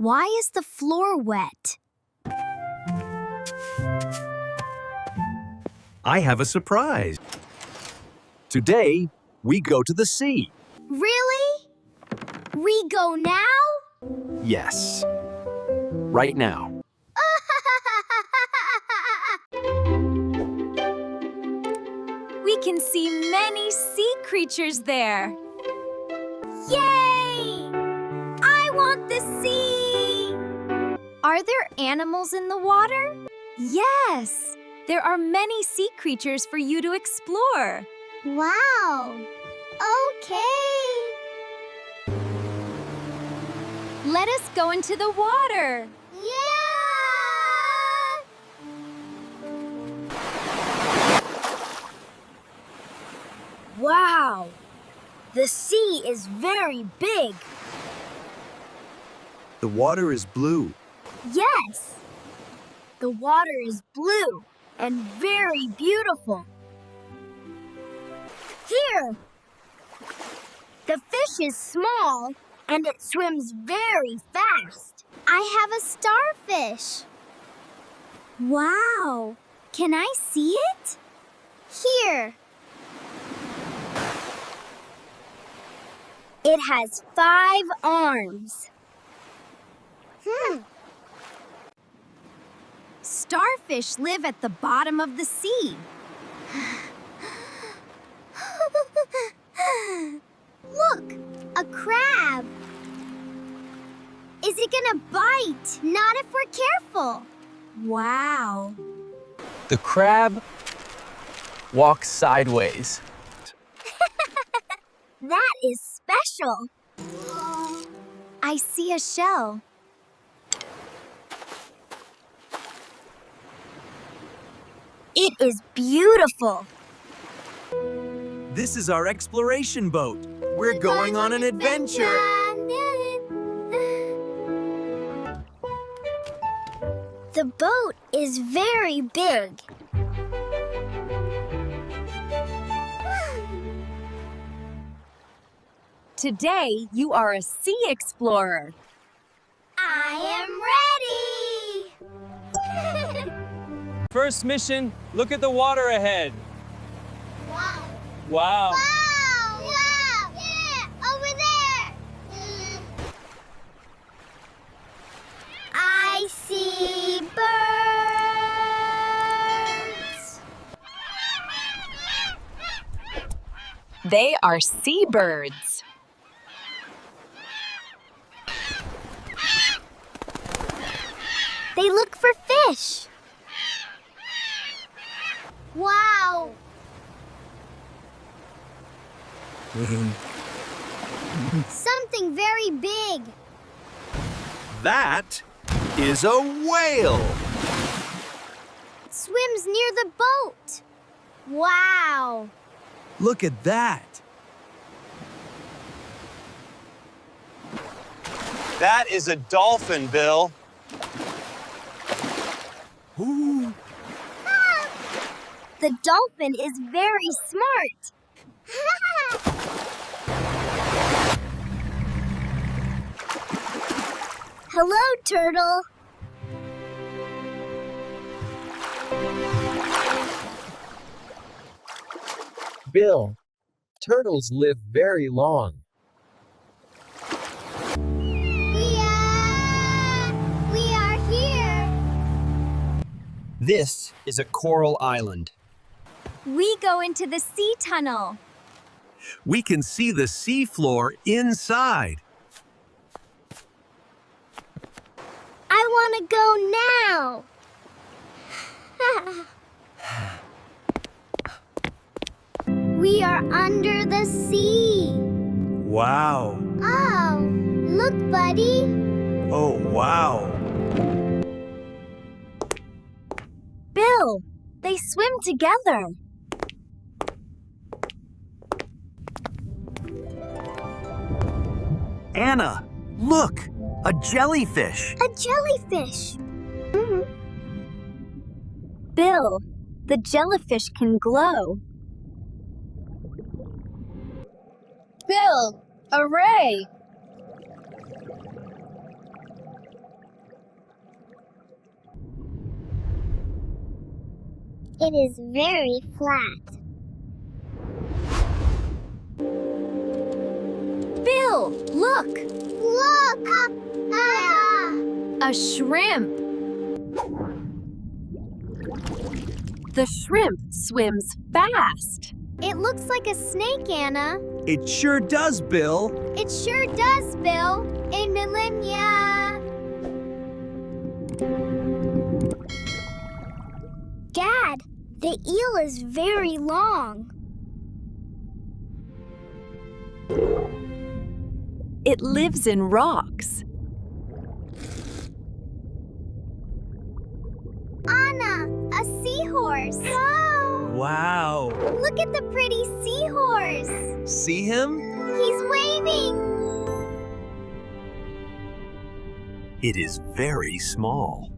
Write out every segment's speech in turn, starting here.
Why is the floor wet? I have a surprise. Today, we go to the sea. Really? We go now? Yes. Right now. We can see many sea creatures there. Yay! I want the sea! Are there animals in the water? Yes! There are many sea creatures for you to explore. Wow! Okay! Let us go into the water. Yeah! Wow! The sea is very big. The water is blue. Yes! The water is blue and very beautiful. Here! The fish is small and it swims very fast. I have a starfish. Wow! Can I see it? Here. It has 5 arms. Starfish live at the bottom of the sea. Look, a crab. Is it gonna bite? Not if we're careful. Wow. The crab walks sideways. That is special. I see a shell. It is beautiful. This is our exploration boat. We're going on an adventure. The boat is very big. Today, you are a sea explorer. I am ready! First mission, look at the water ahead. Wow! Wow. Wow! Wow! Yeah! Over there! I see birds! They are seabirds. They look for fish. Wow! Something very big. That is a whale. It swims near the boat. Wow! Look at that. That is a dolphin, Bill. Ooh. The dolphin is very smart. Hello, turtle. Bill, turtles live very long. We are here. This is a coral island. We go into the sea tunnel. We can see the sea floor inside. I want to go now. We are under the sea. Wow. Oh, look, buddy. Oh, wow. Bill, they swim together. Anna, look, a jellyfish. A jellyfish. Bill, the jellyfish can glow. Bill, a ray. It is very flat. Bill, look! Look! Ah! A shrimp. The shrimp swims fast. It looks like a snake, Anna. It sure does, Bill. It sure does, Bill. A millennia. Dad, the eel is very long. It lives in rocks. Anna, a seahorse. Wow. Look at the pretty seahorse. See him? He's waving. It is very small.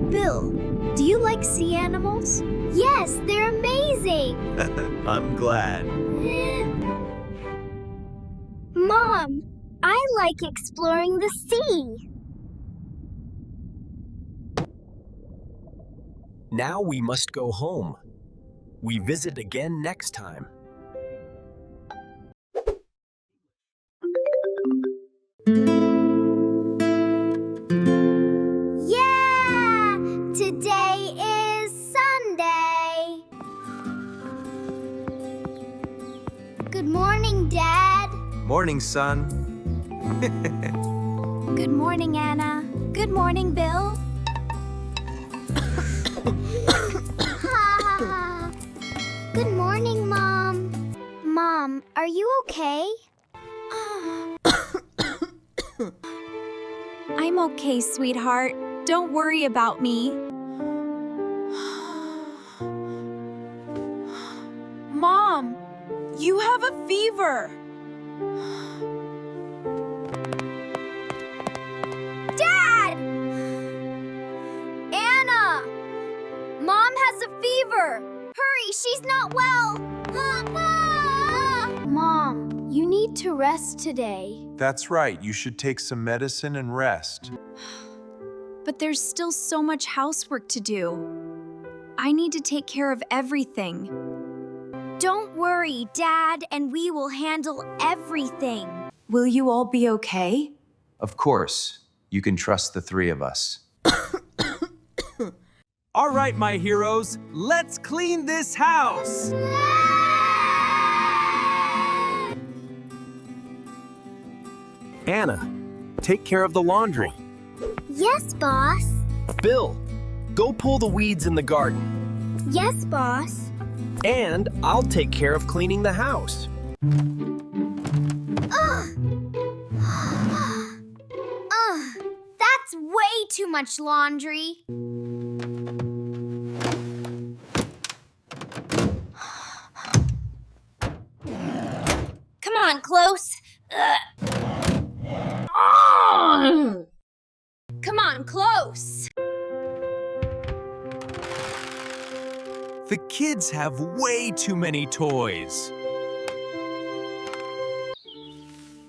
Bill, do you like sea animals? Yes, they're amazing. I'm glad. Mom, I like exploring the sea. Now we must go home. We visit again next time. Yeah! Today is Sunday. Good morning, Dad. Morning, son. Good morning, Anna. Good morning, Bill. Good morning, Mom. Mom, are you okay? I'm okay, sweetheart. Don't worry about me. Mom, you have a fever. Dad! Anna! Mom has a fever. Hurry, she's not well. Mom, you need to rest today. That's right. You should take some medicine and rest. But there's still so much housework to do. I need to take care of everything. Don't worry, Dad, and we will handle everything. Will you all be okay? Of course. You can trust the three of us. All right, my heroes, let's clean this house. Anna, take care of the laundry. Yes, boss. Bill, go pull the weeds in the garden. Yes, boss. And I'll take care of cleaning the house. That's way too much laundry. Come on, close. Come on, close. The kids have way too many toys.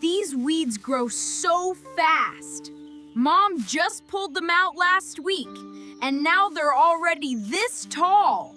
These weeds grow so fast. Mom just pulled them out last week, and now they're already this tall.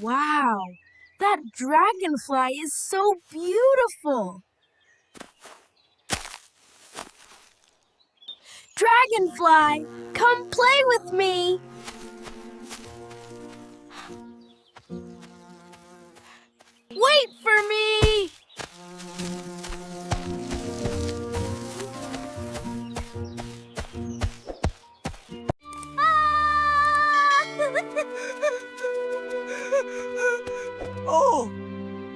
Wow, that dragonfly is so beautiful. Dragonfly, come play with me. Wait for me!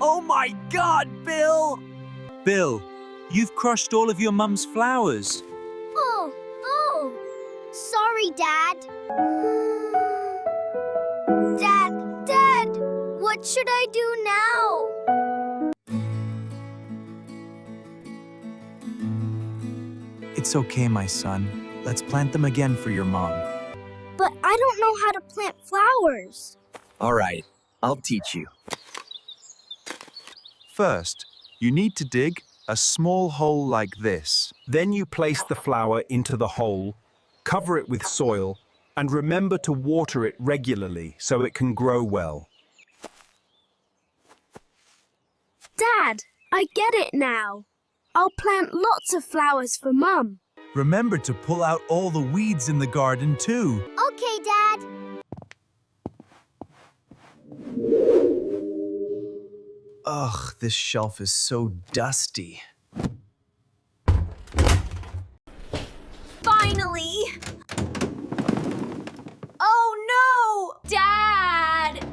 Oh my God, Bill! Bill, you've crushed all of your mum's flowers. Oh, sorry, Dad. Dad, what should I do now? It's okay, my son. Let's plant them again for your mom. But I don't know how to plant flowers. All right, I'll teach you. First, you need to dig a small hole like this. Then you place the flower into the hole Cover it with soil and remember to water it regularly so it can grow well. Dad, I get it now. I'll plant lots of flowers for Mum. Remember to pull out all the weeds in the garden too. Okay, Dad. Ugh, this shelf is so dusty. Finally! Oh no! Dad!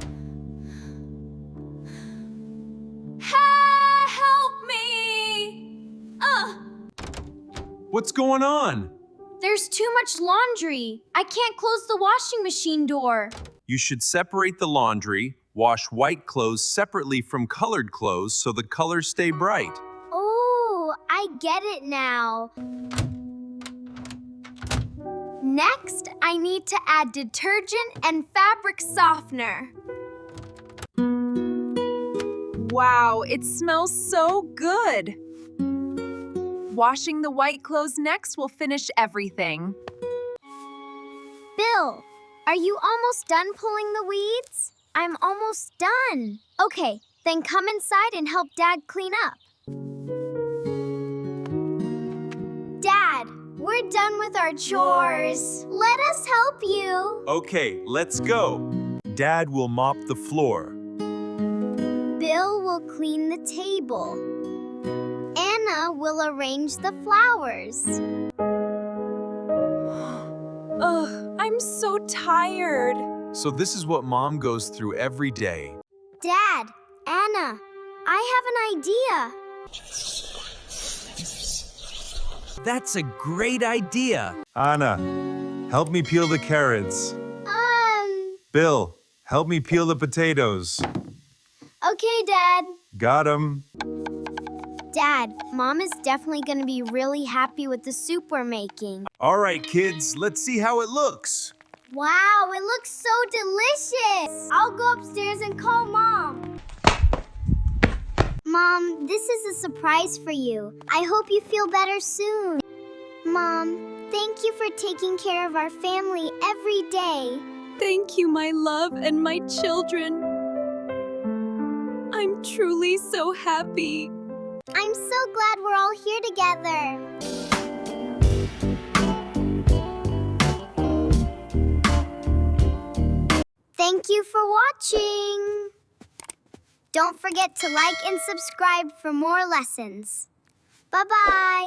Help me! What's going on? There's too much laundry. I can't close the washing machine door. You should separate the laundry, wash white clothes separately from colored clothes so the colors stay bright. Oh, I get it now. Next, I need to add detergent and fabric softener. Wow, it smells so good. Washing the white clothes next will finish everything. Bill, are you almost done pulling the weeds? I'm almost done. Okay, then come inside and help Dad clean up. Dad, we're done with our chores. Let us help you. Okay, let's go. Dad will mop the floor. Bill will clean the table. Anna will arrange the flowers. Ugh, I'm so tired. So this is what Mom goes through every day. Dad, Anna, I have an idea. That's a great idea. Anna, help me peel the carrots. Bill, help me peel the potatoes. Okay, Dad. Got 'em. Dad, Mom is definitely going to be really happy with the soup we're making. All right, kids, let's see how it looks. Wow, it looks so delicious. I'll go upstairs and call Mom. Mom, this is a surprise for you. I hope you feel better soon. Mom, thank you for taking care of our family every day. Thank you, my love and my children. I'm truly so happy. I'm so glad we're all here together. Thank you for watching. Don't forget to like and subscribe for more lessons. Bye-bye.